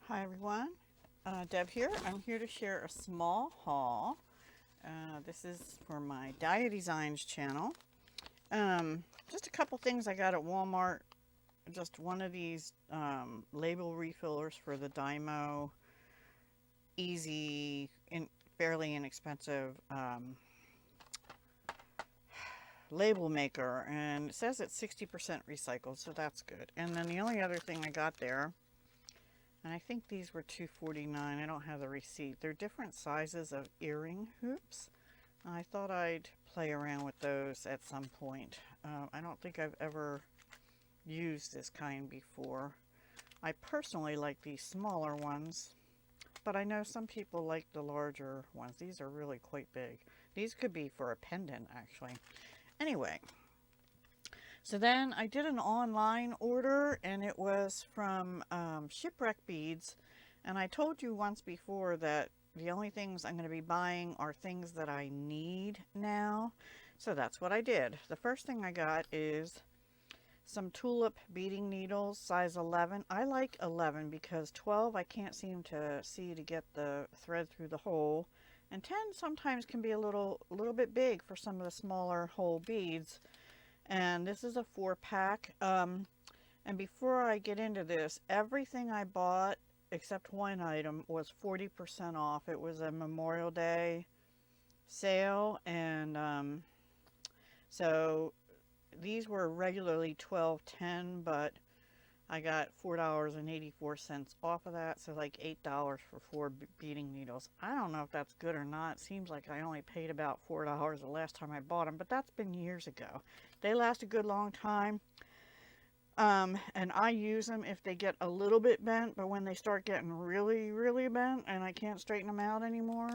Hi everyone, Deb here. I'm here to share a small haul. This is for my Dahlia Designs channel. Just a couple things I got at Walmart. Just one of these label refillers for the Dymo easy, fairly inexpensive label maker, and it says it's 60% recycled, so that's good. And then the only other thing I got there, and I think these were $2.49. I don't have the receipt. They're different sizes of earring hoops. I thought I'd play around with those at some point. I don't think I've ever used this kind before. I personally like these smaller ones, but I know some people like the larger ones. These are really quite big. These could be for a pendant, actually. Anyway, so then I did an online order, and it was from Shipwreck beads. And I told you once before that the only things I'm going to be buying are things that I need now. So that's what I did. The first thing I got is some tulip beading needles, size 11. I like 11 because 12 I can't seem to see to get the thread through the hole. And 10 sometimes can be a little bit big for some of the smaller hole beads. And this is a 4-pack. And before I get into this, everything I bought except one item was 40% off. It was a Memorial Day sale, and so these were regularly $12.10, but I got $4.84 off of that, so like $8 for 4 beading needles. I don't know if that's good or not. It seems like I only paid about $4 the last time I bought them, but that's been years ago. They last a good long time. And I use them if they get a little bit bent, but when they start getting really bent and I can't straighten them out anymore,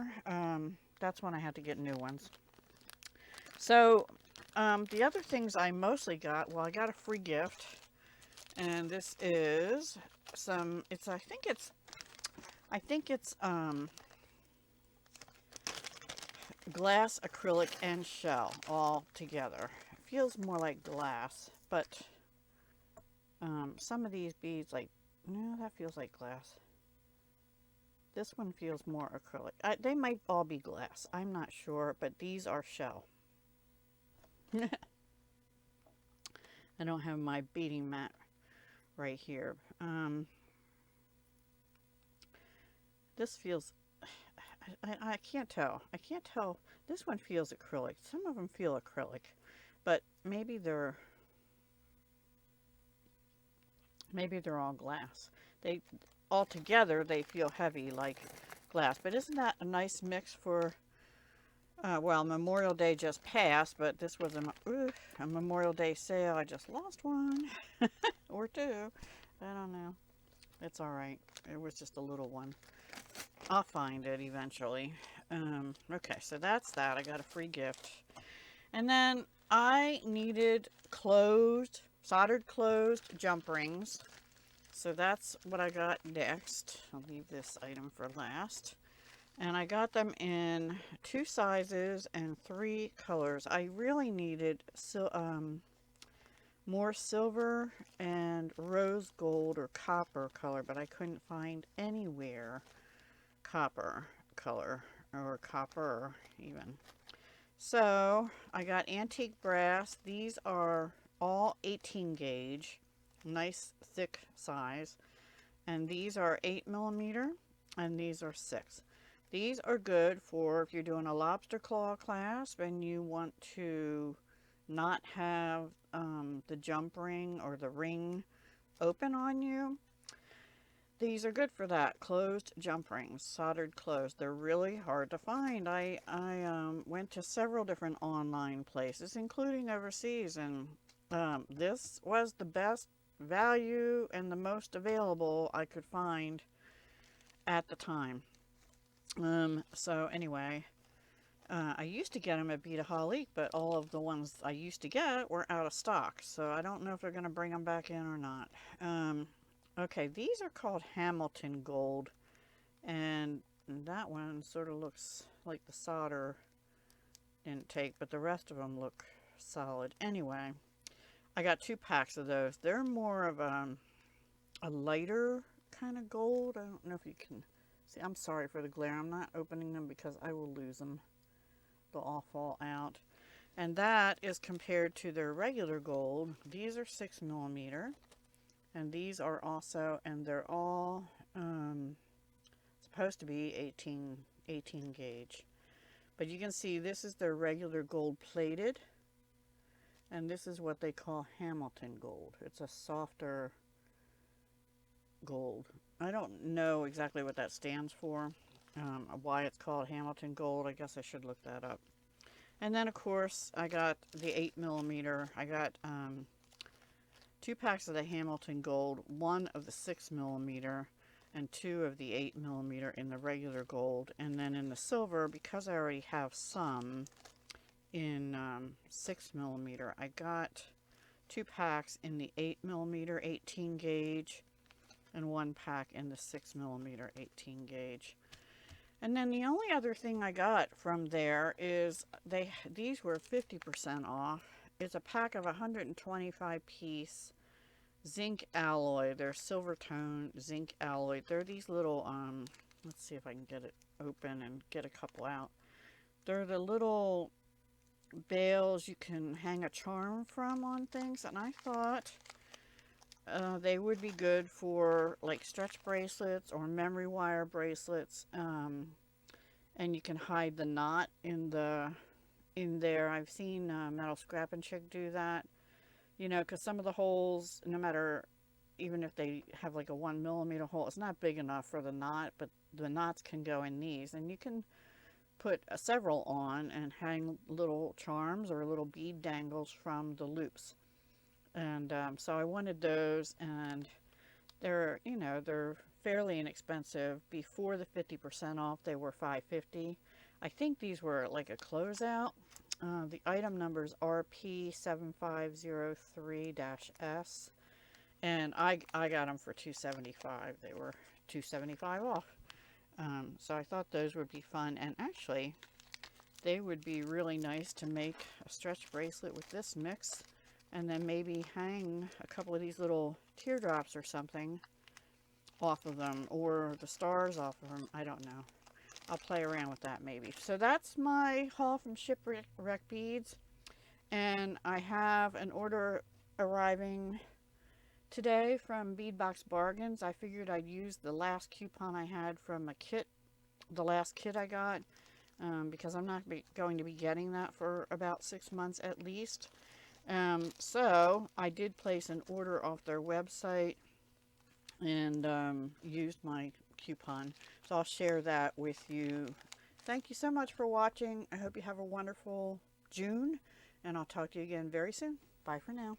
that's when I have to get new ones. So, the other things I mostly got, well, I got a free gift, and this is some, I think it's, glass, acrylic, and shell all together. It feels more like glass, but some of these beads, like, no, that feels like glass. This one feels more acrylic. They might all be glass. I'm not sure, but these are shell. I don't have my beading mat right here. This feels, I can't tell. I can't tell. This one feels acrylic. Some of them feel acrylic, but maybe they're all glass. They all together they feel heavy like glass. But isn't that a nice mix for? Well, Memorial Day just passed, but this was a Memorial Day sale. I just lost one or two. I don't know. It's all right. It was just a little one. I'll find it eventually. Okay, so that's that. I got a free gift. And then I needed soldered closed jump rings. So that's what I got next. I'll leave this item for last. And I got them in 2 sizes and 3 colors. I really needed more silver and rose gold or copper color, but I couldn't find anywhere copper color or copper even. So I got antique brass. These are all 18 gauge, nice thick size, and these are 8mm and these are 6. These are good for if you're doing a lobster claw clasp and you want to not have the jump ring or the ring open on you. These are good for that. Closed jump rings, soldered closed. They're really hard to find. I went to several different online places, including overseas, and this was the best value and the most available I could find at the time. So anyway, I used to get them at Beading, but all of the ones I used to get were out of stock. So I don't know if they're going to bring them back in or not. Okay, these are called Hamilton Gold, and that one sort of looks like the solder didn't take, but the rest of them look solid. Anyway, I got 2 packs of those. They're more of a lighter kind of gold. I don't know if you can see. I'm sorry for the glare. I'm not opening them because I will lose them. They'll all fall out. And that is compared to their regular gold. These are 6mm. And these are also, and they're all supposed to be 18 gauge. But you can see this is their regular gold plated. And this is what they call Hamilton gold. It's a softer gold. I don't know exactly what that stands for, why it's called Hamilton gold. I guess I should look that up. And then of course I got the 8mm. I got 2 packs of the Hamilton gold, 1 of the 6mm, and 2 of the 8mm in the regular gold. And then in the silver, because I already have some in 6mm, I got 2 packs in the 8mm 18 gauge and 1 pack in the 6mm 18 gauge. And then the only other thing I got from there is these were 50% off. It's a pack of 125 piece zinc alloy. They're silver tone zinc alloy. They're these little let's see if I can get it open and get a couple out. They're the little bales you can hang a charm from on things, and I thought they would be good for like stretch bracelets or memory wire bracelets, and you can hide the knot in there. I've seen Metal Scrappin' Chick do that, you know, because some of the holes, no matter, even if they have like a 1mm hole, it's not big enough for the knot, but the knots can go in these, and you can put several on and hang little charms or little bead dangles from the loops. And so I wanted those, and they're, you know, they're fairly inexpensive. Before the 50% off, they were $5.50. I think these were like a closeout. The item number is RP7503-S, and I got them for $2.75. They were $2.75 off. So I thought those would be fun, and actually they would be really nice to make a stretch bracelet with this mix, and then maybe hang a couple of these little teardrops or something off of them, or the stars off of them. I don't know. I'll play around with that maybe. So that's my haul from Shipwreck Beads, and I have an order arriving today from Beadbox Bargains. I figured I'd use the last coupon I had from a kit, the last kit I got, because I'm not going to be getting that for about 6 months at least. So I did place an order off their website and used my coupon. So I'll share that with you. Thank you so much for watching. I hope you have a wonderful June, and I'll talk to you again very soon. Bye for now.